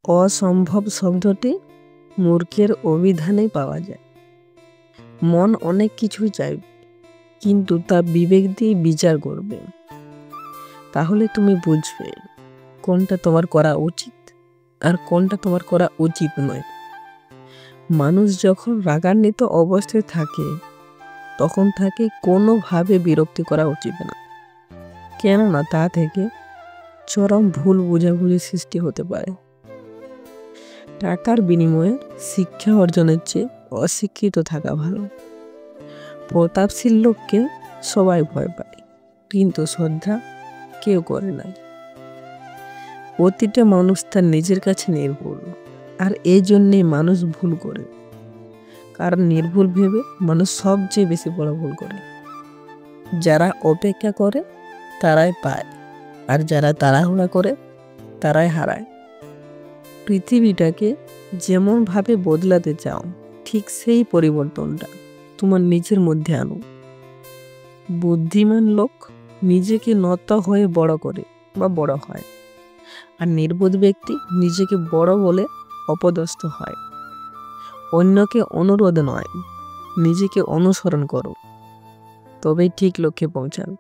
অসম্ভব শব্দটি মূর্খের অভিধানে পাওয়া যায়। মন অনেক কিছুই চাইবে, কিন্তু তা বিবেক দিয়ে বিচার করবে। তাহলে তুমি বুঝবে কোনটা তোমার করা উচিত আর কোনটা তোমার করা উচিত নয়। মানুষ যখন রাগান্বিত অবস্থায় থাকে তখন তাকে কোনোভাবে বিরক্তি করা উচিত না, কেননা তা থেকে চরম ভুল বোঝাবুঝি সৃষ্টি হতে পারে। টাকার বিনিময়ে শিক্ষা অর্জনের চেয়ে অশিক্ষিত থাকা ভালো। প্রতাপশীল লোককে সবাই ভয় পায়, কিন্তু শ্রদ্ধা কেউ করে না। প্রতিটা মানুষ তার নিজের কাছে নির্ভুল, আর এই জন্যেই মানুষ ভুল করে। কারণ নির্ভুল ভেবে মানুষ সবচেয়ে বেশি বড় ভুল করে। যারা অপেক্ষা করে তারাই পায়, আর যারা তাড়াহুড়া করে তারাই হারায়। পৃথিবীটাকে যেমনভাবে বদলাতে চাও, ঠিক সেই পরিবর্তনটা তোমার নিজের মধ্যে আনো। বুদ্ধিমান লোক নিজেকে নত হয়ে বড় করে বা বড় হয়, আর নির্বোধ ব্যক্তি নিজেকে বড় বলে অপদস্থ হয়। অন্যকে অনুরোধ নয়, নিজেকে অনুসরণ করো, তবেই ঠিক লক্ষ্যে পৌঁছান।